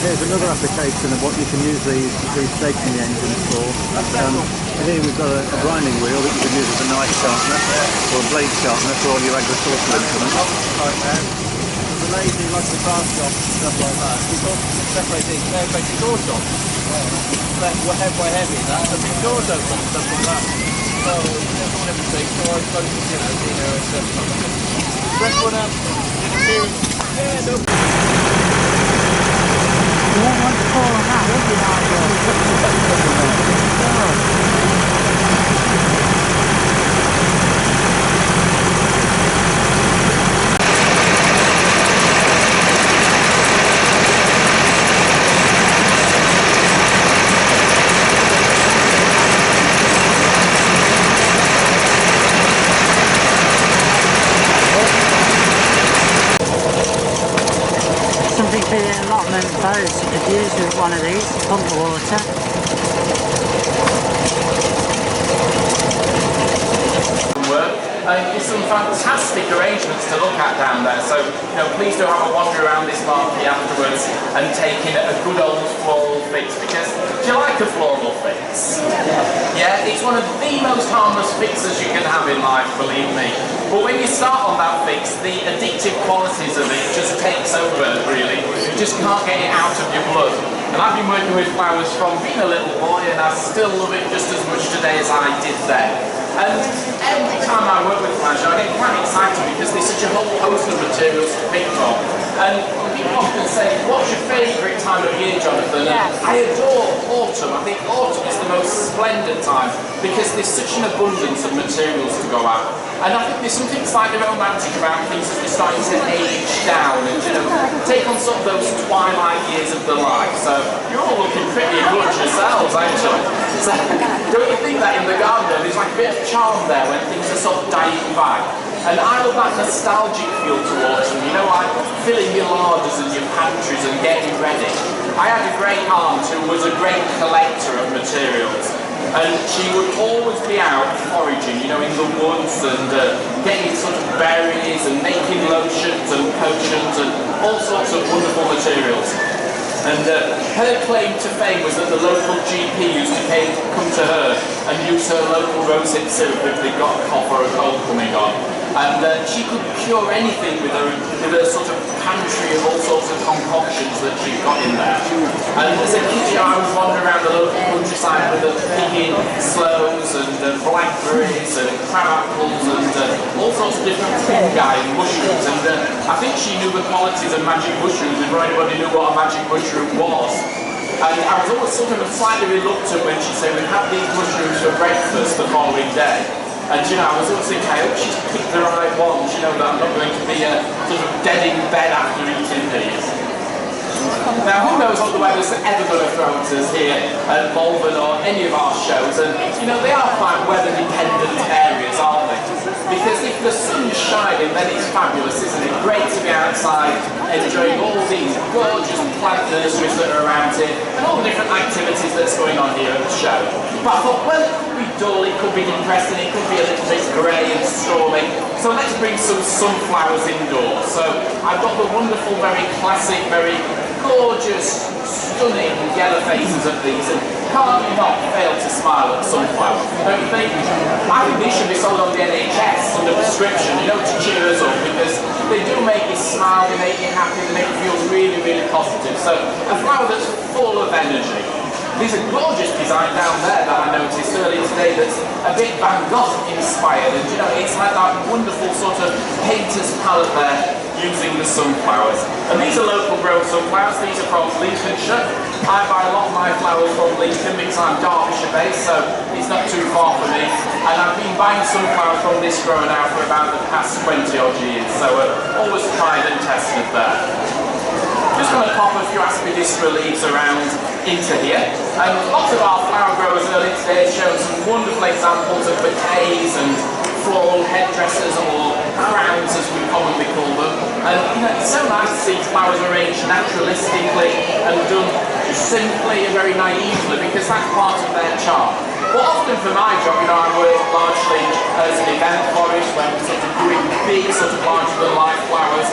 Here's another application of what you can use these stationary engines for. Here we've got a grinding wheel that you can use as a knife sharpener or a blade sharpener for all your agricultural implements. The lady likes the craft shop and stuff like that. We've got separating door shops. Quite heavy, that. The big doors open and stuff like that. So, everything. So I suppose, it's rest one up. Yeah, no. You won't want to fall on that, would you, Nigel? Something for the allotment post you could use with one of these to pump the water. There's some fantastic arrangements to look at down there, so please do have a wander around this market afterwards and take in a good old floral fix, because do you like a floral fix? Yeah, it's one of the most harmless fixes you can have in life, believe me. But when you start on that fix, the addictive qualities of it just takes over, really. You just can't get it out of your blood. And I've been working with flowers from being a little boy, and I still love it just as much today as I did then. And every time I work with flowers, I get quite excited because there's such a whole host of materials to pick from. And people often say, what's your favourite time of year, Jonathan? And I adore autumn. I think autumn is the most splendid time because there's such an abundance of materials to go at. And I think there's something slightly romantic about things as they're starting to age down and take on sort of those twilight years of the life. So you're all looking pretty good yourselves, actually. So don't you think that in the garden there's like a bit of charm there when things are sort of dying back? And I love that nostalgic feel to autumn, like filling your larders and your pantries and getting ready. I had a great aunt who was a great collector of materials, and she would always be out foraging, in the woods and getting sort of berries and making lotions and potions and all sorts of wonderful materials. And her claim to fame was that the local GP used to come to her and use her local rosehip syrup if they got a cough or a cold coming on. And she could cure anything with her sort of pantry of all sorts of concoctions that she'd got in there. And as a kid, I would wander around the local countryside with picking sloes and blackberries and crab apples and all sorts of different fungi and mushrooms. And I think she knew the qualities of magic mushrooms before anybody knew what a magic mushroom was. And I was always sort of slightly reluctant when she said, we'd have these mushrooms for breakfast the following day. And I was always thinking, I hope she's picked the right ones, that I'm not going to be sort of dead in bed after eating these. Now, who knows what the weather's ever going to throw at us here at Malvern or any of our shows, and they are quite weather-dependent areas, aren't they? Because if the sun's shining, then it's fabulous, isn't it? Great to be outside, enjoying all these gorgeous plant nurseries that are around here, and all the different activities that's going on here at the show. But I thought, well, it could be dull, it could be depressing, it could be a little bit grey and stormy, so let's bring some sunflowers indoors. So I've got the wonderful, very classic, very gorgeous, stunning yellow faces of these, and can't not fail to smile at sunflower, don't you think? I think these should be sold on the NHS under prescription, to cheer us up. they do make you smile, they make you happy, they make you feel really, really positive. So a flower that's full of energy. There's a gorgeous design down there that I noticed earlier today that's a bit Van Gogh inspired, and you know, it's like that wonderful sort of painter's palette there using the sunflowers. And these are local grown sunflowers, these are from Lincolnshire. I buy a lot of my flowers from Lincoln because I'm Derbyshire based, so it's not too far for me. And I've been buying sunflowers from this grower now for about the past 20 odd years, so always tried and tested there. Just going to pop a few aspidistra leaves around into here. And lots of our flower growers earlier today showed some wonderful examples of bouquets and floral headdresses, or crowns as we commonly call them. And you know, it's so nice to see flowers arranged naturalistically and done simply and very naively, because that's part of their charm. But often for my job, you know, I work largely as an event florist, when we're sort of doing big, sort of larger than life flowers.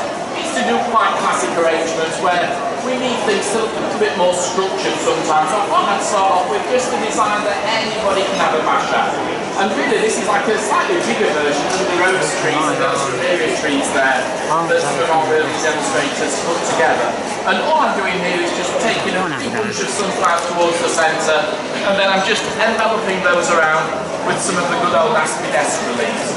To do quite classic arrangements where we need things to look a bit more structured sometimes. So I thought I'd start off with just a design that anybody can have a bash at. And really this is like a slightly bigger version of the rose trees and those various trees there that some of our early demonstrators put together. And all I'm doing here is just taking a bunch of sunflowers towards the centre, and then I'm just enveloping those around with some of the good old aspidistra leaves.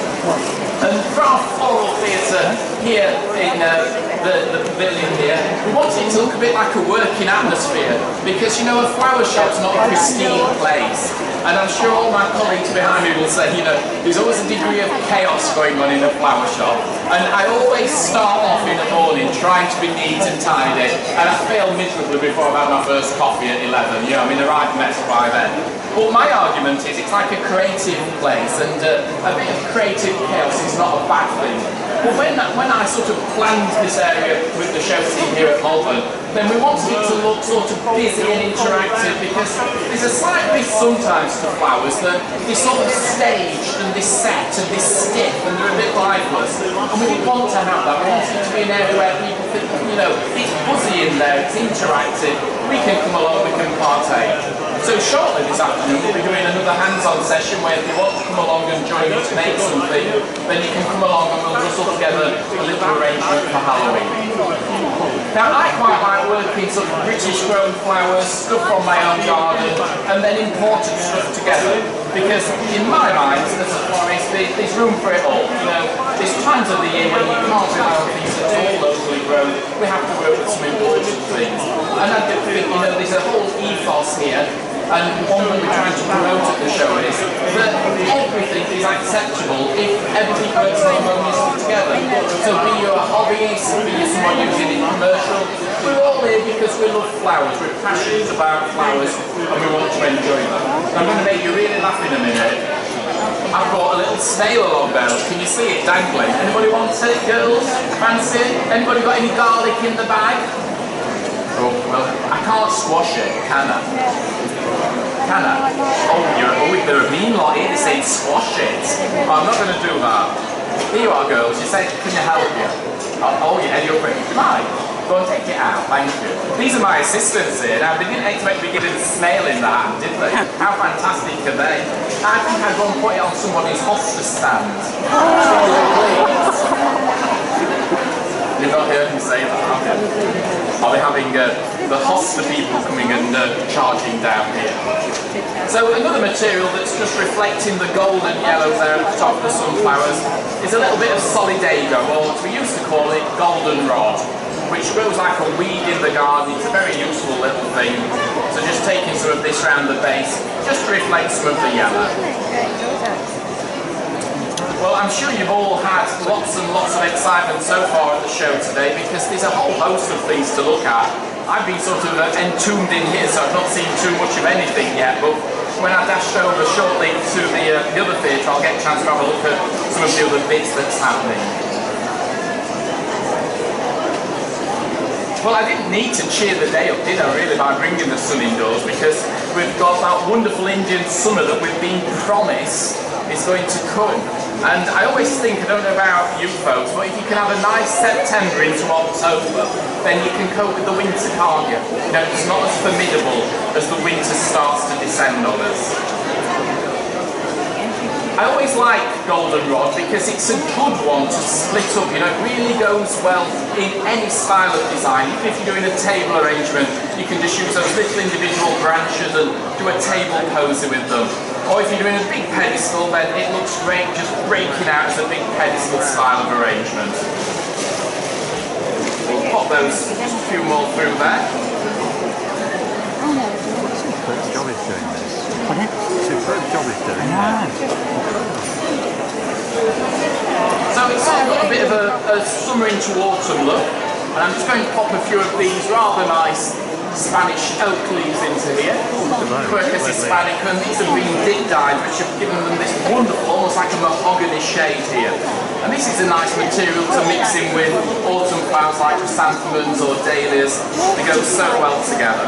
And for our floral theatre here in the pavilion here, we wanted it to look a bit like a working atmosphere, because you know, a flower shop's not a pristine place. And I'm sure all my colleagues behind me will say, you know, there's always a degree of chaos going on in a flower shop. And I always start off in the morning trying to be neat and tidy, and I fail miserably before I've had my first coffee at 11. You know, I'm in the right mess by then. But my argument is it's like a creative place, and a bit of creative chaos is not a bad thing. But when I sort of planned this area with the show team here at Malvern, then we wanted it to look sort of busy and interactive, because there's a slight bit sometimes to flowers that they're sort of staged and they're set and they're stiff and they're a bit lifeless. And we didn't want to have that. We wanted it to be an area where people think, you know, it's buzzy in there, it's interactive, we can come along, we can partake. So shortly this afternoon we'll be doing another hands-on session where if you want to come along and join me to make something, then you can come along and we'll rustle together a little arrangement for Halloween. Now I quite like working sort of British grown flowers, stuff from my own garden, and then imported stuff together, because in my mind as a florist there's room for it all. You know, there's times of the year when you can't rely on things that's all locally grown. We have to work with some imported things. And I think, you know, there's a whole ethos here, and one that we're trying to promote at the show is that everything is acceptable if everything works harmoniously together. So be you a hobbyist, be you someone using it commercial, we're all here because we love flowers, we're passionate about flowers, and we want to enjoy them. I'm going to make you really laugh in a minute. I've brought a little snail along there, can you see it dangling? Anybody want it, girls? Fancy it? Anybody got any garlic in the bag? Oh, well, I can't squash it, can I? Can I? Oh, they're a mean lot here, they say squash it. Oh, I'm not going to do that. Here you are, girls, you say, can you help you? Oh, yeah, you're ready. Come on, go and take it out, thank you. These are my assistants here. Now, they didn't expect me getting a snail in the hand, did they? How fantastic are they? I think I'd go and put it on somebody's hostess stand. You've not heard me say that, have you? I'll be having the hosta people coming and charging down here. So another material that's just reflecting the golden yellow there at the top of the sunflowers is a little bit of solidago, or as we used to call it, goldenrod, which grows like a weed in the garden. It's a very useful little thing. So just taking some of this around the base, just to reflect some of the yellow. Well, I'm sure you've all had lots and lots of excitement so far at the show today, because there's a whole host of things to look at. I've been sort of entombed in here, so I've not seen too much of anything yet, but when I dashed over shortly to the other theatre, I'll get a chance to have a look at some of the other bits that's happening. Well, I didn't need to cheer the day up, did I, really, by bringing the sun indoors, because we've got that wonderful Indian summer that we've been promised is going to come. And I always think, I don't know about you folks, but if you can have a nice September into October, then you can cope with the winter, can't you? You know, it's not as formidable as the winter starts to descend on us. I always like goldenrod because it's a good one to split up, you know, it really goes well in any style of design. Even if you're doing a table arrangement, you can just use those little individual branches and do a table poser with them. Or if you're doing a big pedestal, then it looks great just breaking out as a big pedestal style of arrangement. We'll pop those, just a few more through there. Superb job is doing this. Superb job is doing that. So it's sort of got a bit of a summer into autumn look, and I'm just going to pop a few of these rather nice Spanish oak leaves into here. Quercus hispanicum, these have been dig-dyed, which have given them this wonderful, almost like a mahogany shade here. And this is a nice material to mix in with autumn flowers like chrysanthemums or dahlias. They go so well together.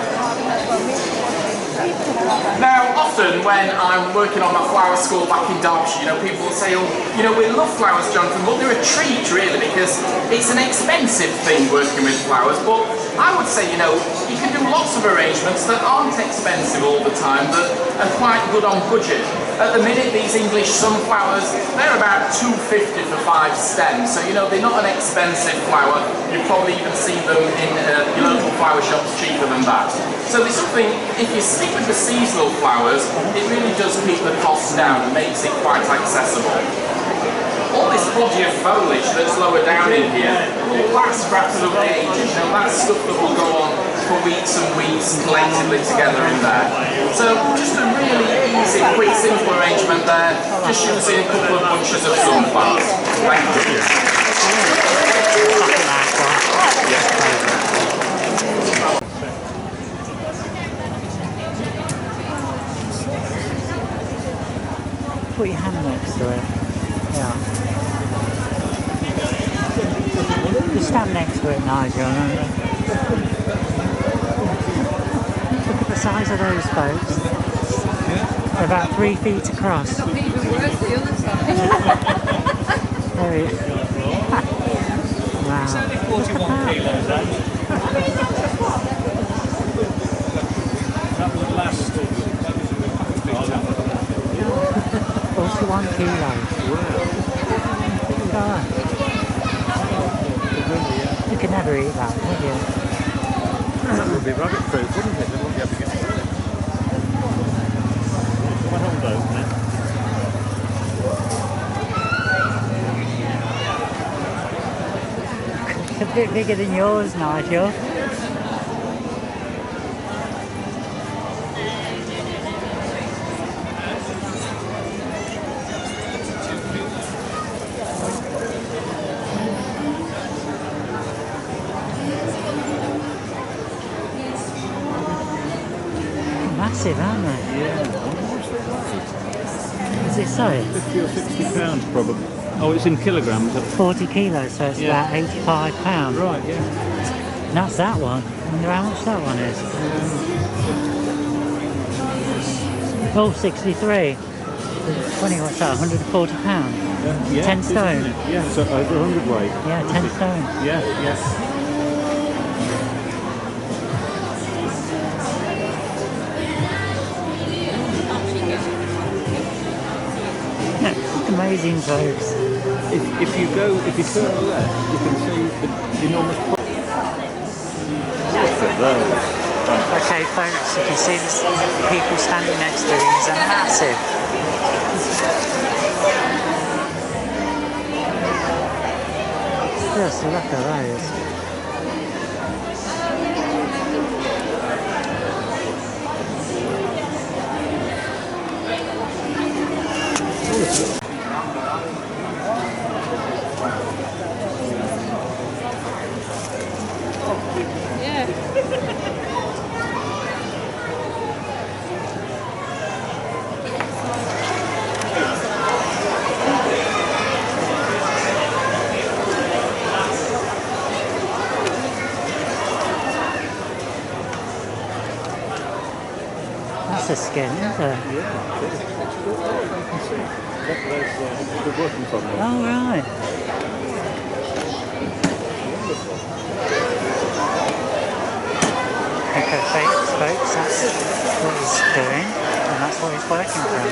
Now, often when I'm working on my flower school back in Derbyshire, you know, people will say, oh, you know, we love flowers, Jonathan, but they're a treat, really, because it's an expensive thing working with flowers. But I would say, you know, you can do lots of arrangements that aren't expensive all the time, that are quite good on budget. At the minute, these English sunflowers, they're about £2.50 for 5 stems, so, you know, they're not an expensive flower. You probably even see them in your local flower shops cheaper than that. So there's something, if you stick with the seasonal flowers, it really does keep the costs down and makes it quite accessible. All this body of foliage that's lower down in here will last for absolutely ages. You know, that's stuff that will go on for weeks and weeks collectively together in there. So just a really easy, quick, simple arrangement there, just using a couple of bunches of sunflowers. Thank you. Put your hand next to it. Yeah. You stand next to it, Nigel. Look at the size of those folks. They're about 3 feet across. There he is. Wow. Look at that. That would last. 41 kilos. Wow. You could never eat that, would you? That would be rabbit proof, wouldn't it? They wouldn't be able to get through it. My hand's opening. It's a bit bigger than yours, Nigel. Massive, aren't they? Yeah. Is it so? 50 or 60 pounds probably. Oh, it's in kilograms. 40 kilos, so it's about 85 pounds. Right, yeah. And that's that one. I wonder how much that one is. Oh, 63. 20, what's that? 140 pounds? Yeah, 10 stone? Yeah, so over 100 weight. Yeah, 10 stone. Yeah, yeah. Amazing folks. If you turn left, you can see the enormous. Look at those. Okay, folks, you can see the people standing next to these are massive. Just look at those. That's a skin, isn't it? Yeah. They're working from them. Oh, right. Okay, folks, that's what he's doing, and that's what he's working from.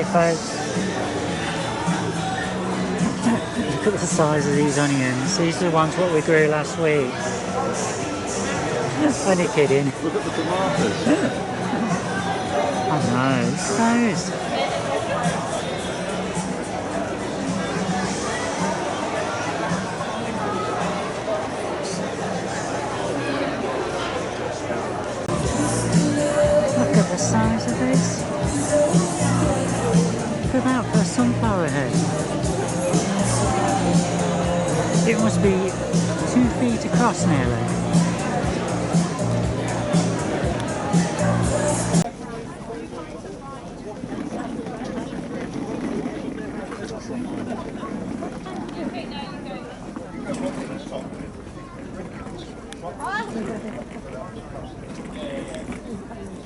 Okay, folks. Look at the size of these onions. These are the ones what we grew last week. Only kidding. Look at the tomatoes. I know, it's those. Look at the size of this. Look at that for a sunflower head. It must be 2 feet across nearly.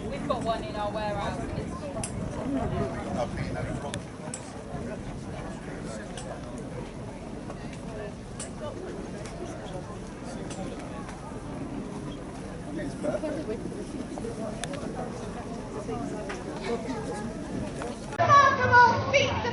We've got one in our warehouse. Come on, feet to